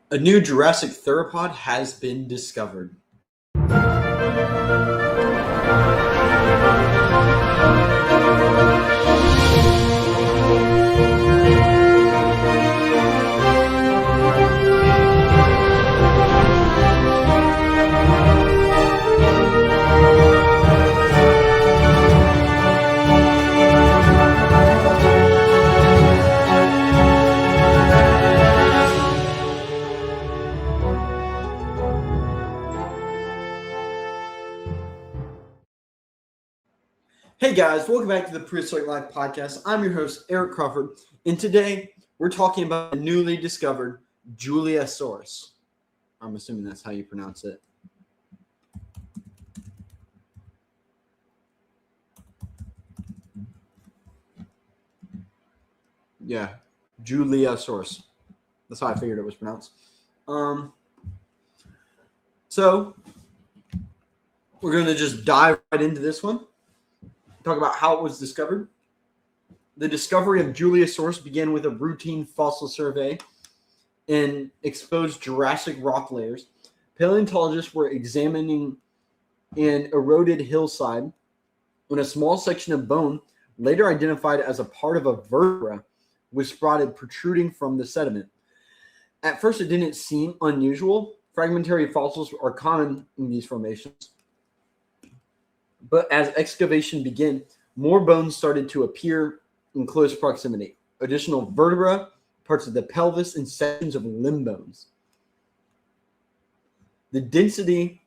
A new Jurassic theropod has been discovered. Hey guys, welcome back to the Prehistoric Life podcast. I'm your host, Eric Crawford, and today we're talking about the newly discovered Juliasaurus. I'm assuming that's how you pronounce it. Yeah, Juliasaurus. That's how I figured it was pronounced. So we're going to just dive right into this one. Talk about how it was discovered. The discovery of Juliasaurus began with a routine fossil survey in exposed Jurassic rock layers. Paleontologists were examining an eroded hillside when a small section of bone, later identified as a part of a vertebra, was spotted protruding from the sediment. At first, it didn't seem unusual. Fragmentary fossils are common in these formations. But as excavation began, more bones started to appear in close proximity. Additional vertebra, parts of the pelvis, and sections of limb bones. The density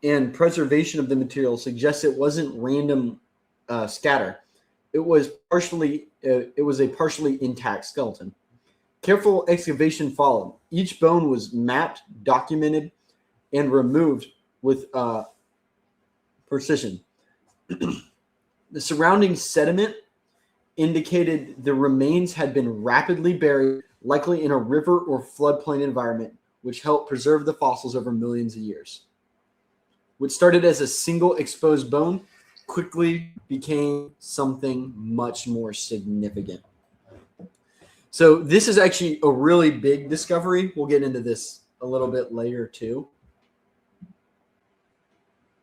and preservation of the material suggests it wasn't random scatter. It was a partially intact skeleton. Careful excavation followed. Each bone was mapped, documented, and removed with precision. The surrounding sediment indicated the remains had been rapidly buried, likely in a river or floodplain environment, which helped preserve the fossils over millions of years. What started as a single exposed bone quickly became something much more significant. So this is actually a really big discovery. We'll get into this a little bit later too.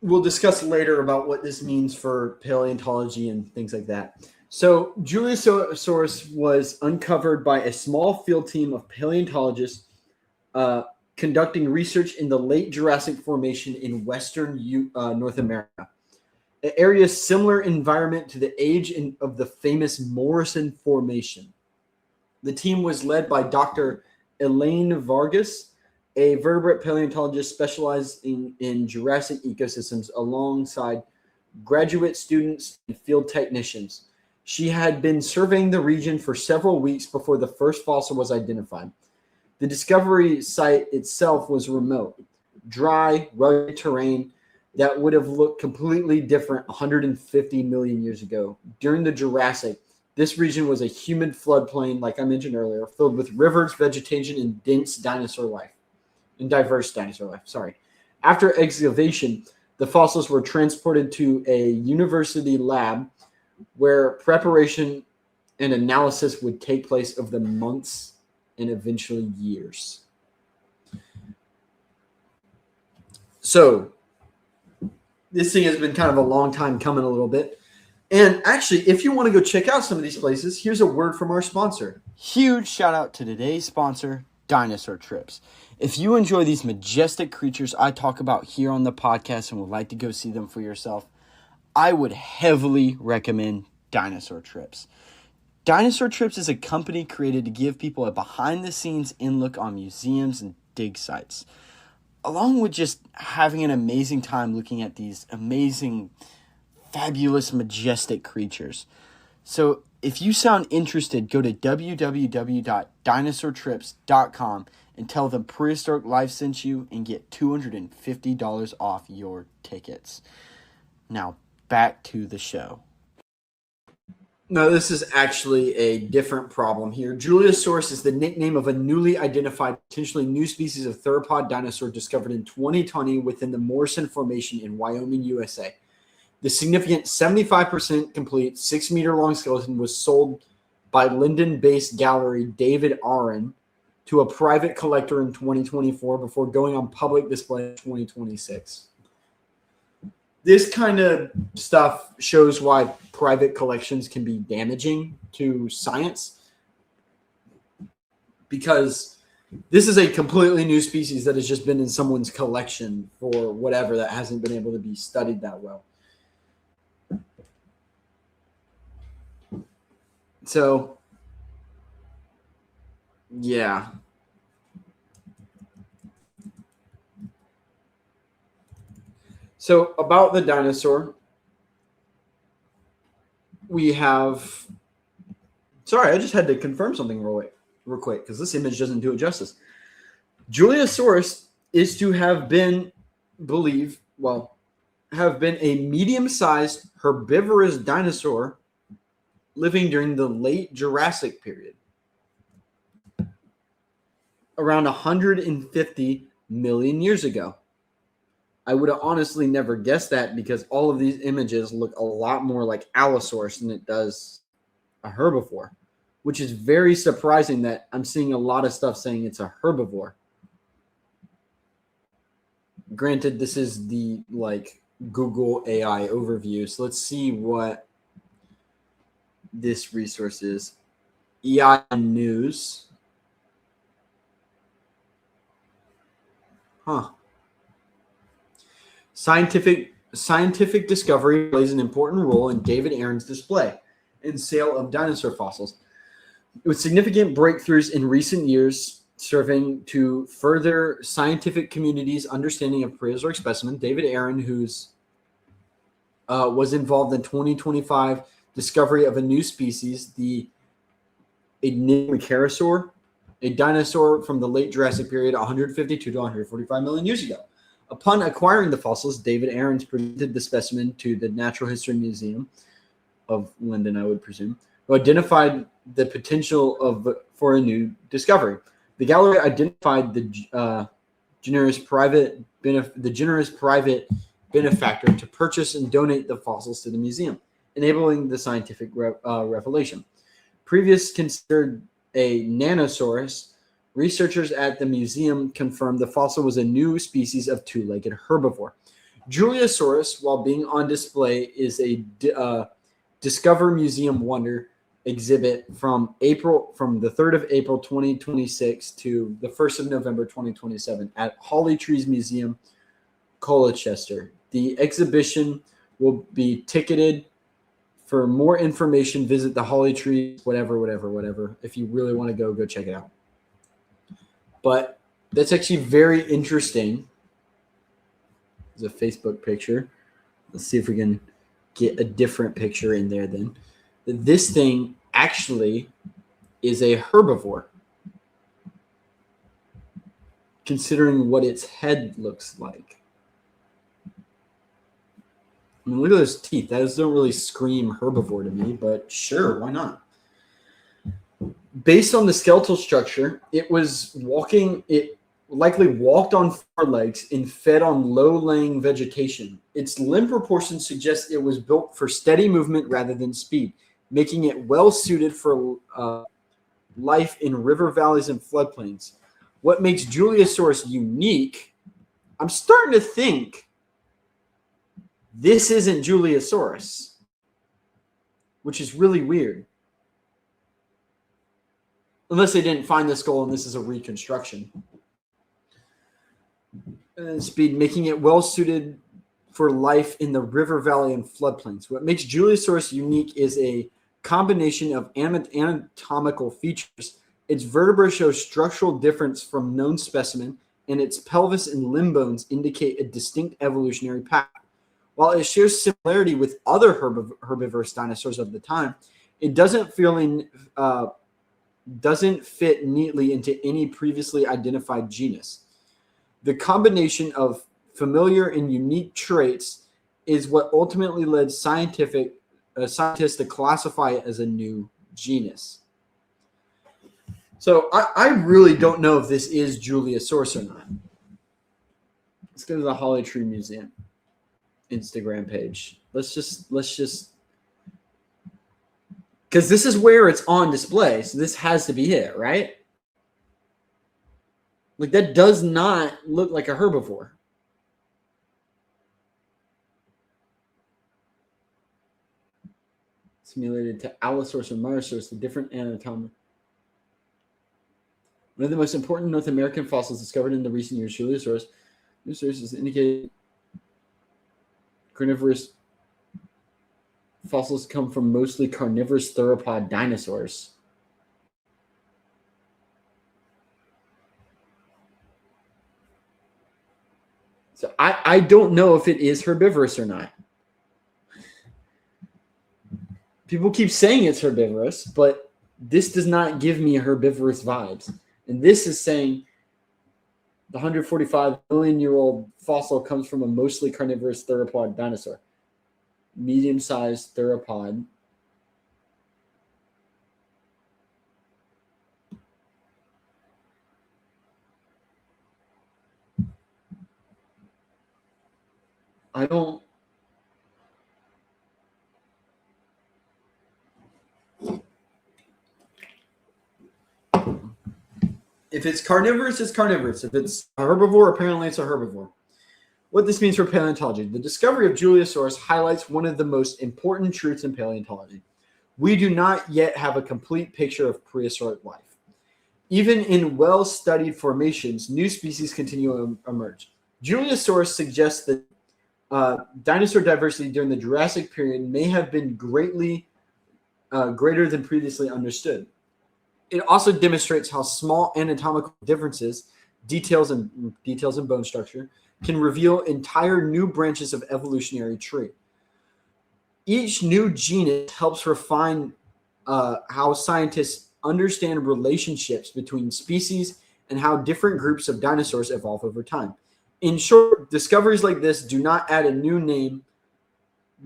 We'll discuss later about what this means for paleontology and things like that. So Juliosaurus was uncovered by a small field team of paleontologists conducting research in the late Jurassic Formation in western North America. An area similar environment to the age of the famous Morrison Formation. The team was led by Dr. Elaine Vargas, a vertebrate paleontologist specializing in Jurassic ecosystems alongside graduate students and field technicians. She had been surveying the region for several weeks before the first fossil was identified. The discovery site itself was remote, dry, rugged terrain that would have looked completely different 150 million years ago. During the Jurassic, this region was a humid floodplain, like I mentioned earlier, filled with rivers, vegetation, and diverse dinosaur life. After excavation, the fossils were transported to a university lab where preparation and analysis would take place over the months and eventually years. So this thing has been kind of a long time coming a little bit. And actually, if you want to go check out some of these places, here's a word from our sponsor. Huge shout out to today's sponsor, Dinosaur Trips. If you enjoy these majestic creatures I talk about here on the podcast and would like to go see them for yourself, I would heavily recommend Dinosaur Trips. Dinosaur Trips is a company created to give people a behind-the-scenes in-look on museums and dig sites, along with just having an amazing time looking at these amazing, fabulous, majestic creatures. So if you sound interested, go to www.dinosaurtrips.com and tell them Prehistoric Life sent you and get $250 off your tickets. Now, back to the show. No, this is actually a different problem here. Juliosaurus is the nickname of a newly identified, potentially new species of theropod dinosaur discovered in 2020 within the Morrison Formation in Wyoming, USA. The significant 75% complete 6-meter long skeleton was sold by London-based gallery David Aaron to a private collector in 2024 before going on public display in 2026. This kind of stuff shows why private collections can be damaging to science, because this is a completely new species that has just been in someone's collection for whatever, that hasn't been able to be studied that well. So, yeah. So about the dinosaur, we have. Sorry, I just had to confirm something real quick because this image doesn't do it justice. Juliosaurus is to have been a medium-sized herbivorous dinosaur living during the late Jurassic period, around 150 million years ago. I would have honestly never guessed that, because all of these images look a lot more like Allosaurus than it does a herbivore, which is very surprising that I'm seeing a lot of stuff saying it's a herbivore. Granted, this is the Google AI overview, so let's see what this resource is. EI News. Huh. Scientific discovery plays an important role in David Aaron's display and sale of dinosaur fossils, with significant breakthroughs in recent years serving to further scientific community's understanding of prehistoric specimen. David Aaron, who's was involved in 2025 discovery of a new species, the Dinosaur, a dinosaur from the late Jurassic period, 152 to 145 million years ago. Upon acquiring the fossils, David Aaron presented the specimen to the Natural History Museum of London, I would presume, who identified the potential for a new discovery. The gallery identified the generous private benefactor to purchase and donate the fossils to the museum, enabling the scientific revelation. Previous considered a Nanosaurus, researchers at the museum confirmed the fossil was a new species of two-legged herbivore. Juliosaurus, while being on display, is a Discover Museum Wonder exhibit from the 3rd of April 2026 to the 1st of November 2027 at Holly Trees Museum, Colchester. The exhibition will be ticketed. For more information, visit the Holly Trees, whatever. If you really want to go check it out. But that's actually very interesting. There's a Facebook picture. Let's see if we can get a different picture in there then. This thing actually is a herbivore, considering what its head looks like. I mean, look at those teeth. Those don't really scream herbivore to me, but sure, why not? Based on the skeletal structure, it likely walked on four legs and fed on low-lying vegetation. Its limb proportions suggest it was built for steady movement rather than speed, making it well-suited for life in river valleys and floodplains. What makes Juliosaurus unique, I'm starting to think this isn't Juliasaurus, which is really weird. Unless they didn't find the skull and this is a reconstruction. And speed, making it well suited for life in the river valley and floodplains. What makes Juliosaurus unique is a combination of anatomical features. Its vertebrae show structural difference from known specimen, and its pelvis and limb bones indicate a distinct evolutionary path. While it shares similarity with other herbivorous dinosaurs of the time, it doesn't fit neatly into any previously identified genus. The combination of familiar and unique traits is what ultimately led scientists to classify it as a new genus. So I really don't know if this is Juliasaurus or not. Let's go to the Holly Tree Museum Instagram page. Let's just because this is where it's on display, so this has to be it, right? Like, that does not look like a herbivore. Simulated to Allosaurus or Myosaurus, the different anatomy. One of the most important North American fossils discovered in the recent years, Juliosaurus. Juliosaurus is indicated carnivorous fossils come from mostly carnivorous theropod dinosaurs. So I don't know if it is herbivorous or not. People keep saying it's herbivorous, but this does not give me herbivorous vibes. And this is saying the 145 million-year-old fossil comes from a mostly carnivorous theropod dinosaur. Medium-sized theropod. I don't... If it's carnivorous, it's carnivorous. If it's a herbivore, apparently it's a herbivore. What this means for paleontology. The discovery of Juliasaurus highlights one of the most important truths in paleontology. We do not yet have a complete picture of prehistoric life. Even in well-studied formations, new species continue to emerge. Juliasaurus suggests that dinosaur diversity during the Jurassic period may have been greater than previously understood. It also demonstrates how small anatomical differences, details in bone structure, can reveal entire new branches of evolutionary tree. Each new genus helps refine how scientists understand relationships between species and how different groups of dinosaurs evolve over time. In short, discoveries like this do not add a new name,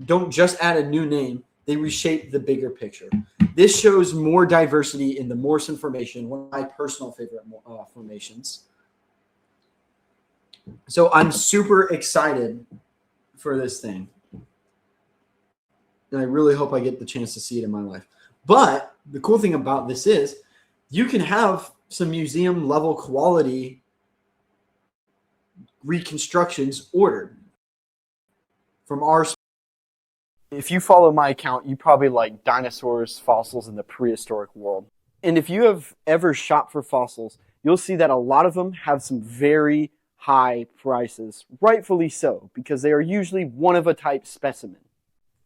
don't just add a new name, they reshape the bigger picture. This shows more diversity in the Morrison Formation, one of my personal favorite formations. So I'm super excited for this thing. And I really hope I get the chance to see it in my life. But the cool thing about this is you can have some museum level quality reconstructions ordered from our... If you follow my account, you probably like dinosaurs, fossils in the prehistoric world. And if you have ever shopped for fossils, you'll see that a lot of them have some very high prices, rightfully so, because they are usually one of a type specimen.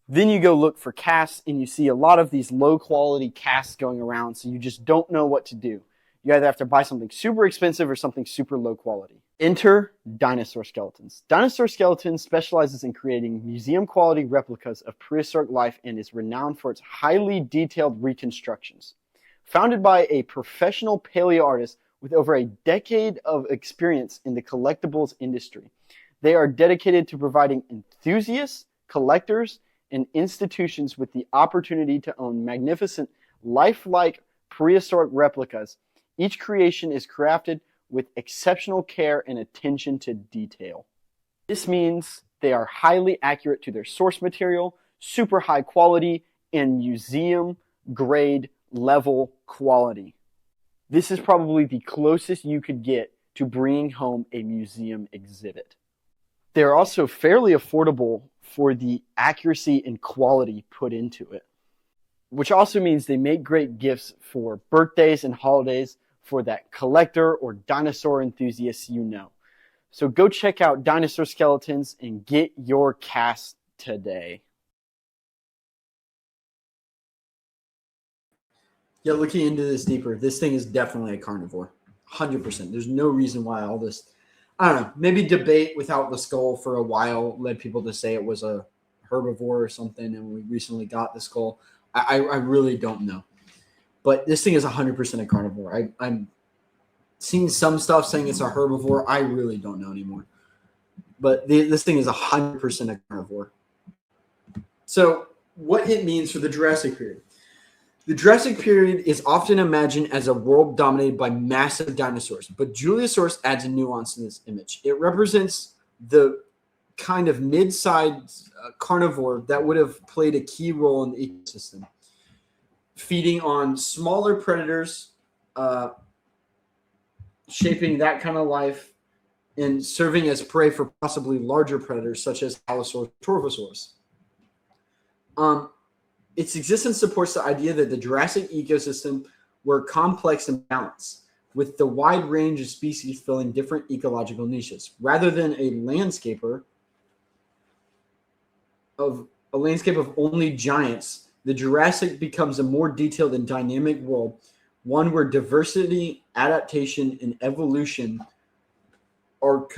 Then you go look for casts, and you see a lot of these low quality casts going around, so you just don't know what to do. You either have to buy something super expensive or something super low quality. Enter dinosaur skeletons. Dinosaur Skeletons specializes in creating museum quality replicas of prehistoric life and is renowned for its highly detailed reconstructions. Founded by a professional paleo artist with over a decade of experience in the collectibles industry, they are dedicated to providing enthusiasts, collectors, and institutions with the opportunity to own magnificent, lifelike prehistoric replicas. Each creation is crafted with exceptional care and attention to detail. This means they are highly accurate to their source material, super high quality, and museum grade level quality. This is probably the closest you could get to bringing home a museum exhibit. They're also fairly affordable for the accuracy and quality put into it, which also means they make great gifts for birthdays and holidays for that collector or dinosaur enthusiast you know. So go check out Dinosaur Skeletons and get your cast today. Yeah, looking into this deeper, this thing is definitely a carnivore. 100%. There's no reason why all this... I don't know. Maybe debate without the skull for a while led people to say it was a herbivore or something, and we recently got the skull. I really don't know. But this thing is 100% a carnivore. I'm seeing some stuff saying it's a herbivore. I really don't know anymore. But this thing is 100% a carnivore. So what it means for the Jurassic period. The Jurassic period is often imagined as a world dominated by massive dinosaurs, but Juliosaurus adds a nuance in this image. It represents the kind of mid-sized carnivore that would have played a key role in the ecosystem, feeding on smaller predators shaping that kind of life and serving as prey for possibly larger predators such as Allosaurus, Torvosaurus. Its existence supports the idea that the Jurassic ecosystem were complex and balanced, with the wide range of species filling different ecological niches. Rather than a landscape of only giants, the Jurassic becomes a more detailed and dynamic world, one where diversity, adaptation, and evolution are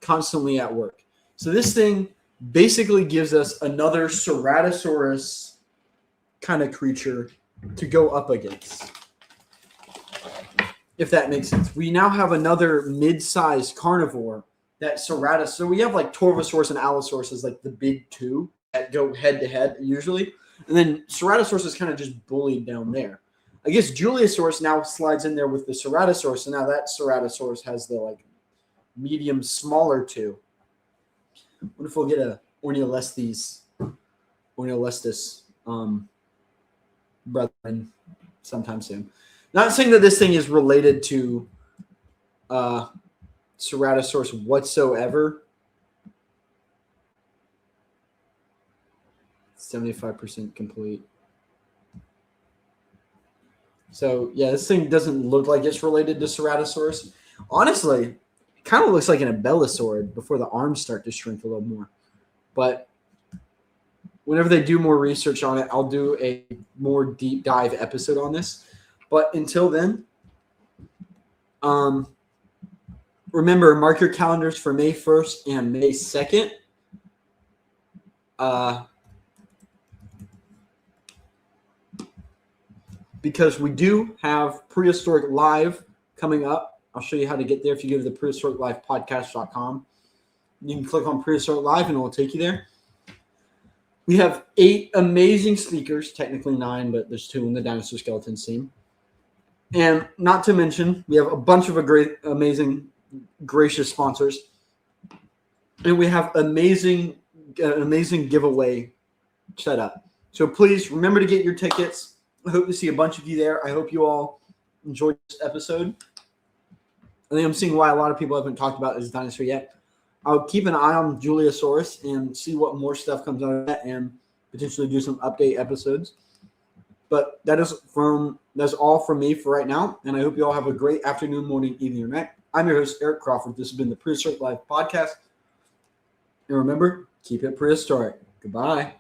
constantly at work. So this thing basically gives us another Ceratosaurus kind of creature to go up against, if that makes sense. We now have another mid-sized carnivore, that Ceratosaurus. So we have like Torvosaurus and Allosaurus as like the big two that go head-to-head usually. And then Ceratosaurus is kind of just bullied down there. I guess Juliosaurus now slides in there with the Ceratosaurus, and now that Ceratosaurus has the like medium, smaller two. What if we'll get a Ornitholestes brethren sometime soon? Not saying that this thing is related to Ceratosaurus whatsoever. 75% complete. So yeah, this thing doesn't look like it's related to Ceratosaurus. Honestly, it kind of looks like an Abelisaur before the arms start to shrink a little more. But whenever they do more research on it, I'll do a more deep dive episode on this. But until then, remember, mark your calendars for May 1st and May 2nd. Because we do have Prehistoric Live coming up. I'll show you how to get there if you go to the prehistoriclivepodcast.com. You can click on Prehistoric Live and it will take you there. We have 8 amazing speakers, technically 9, but there's 2 in the dinosaur skeleton scene. And not to mention, we have a bunch of amazing, gracious sponsors. And we have an amazing giveaway set up. So please remember to get your tickets. I hope to see a bunch of you there. I hope you all enjoyed this episode. I think I'm seeing why a lot of people haven't talked about this dinosaur yet. I'll keep an eye on Juliasaurus and see what more stuff comes out of that and potentially do some update episodes. But that's all from me for right now. And I hope you all have a great afternoon, morning, evening, or night. I'm your host, Eric Crawford. This has been the Prehistoric Live Podcast. And remember, keep it prehistoric. Goodbye.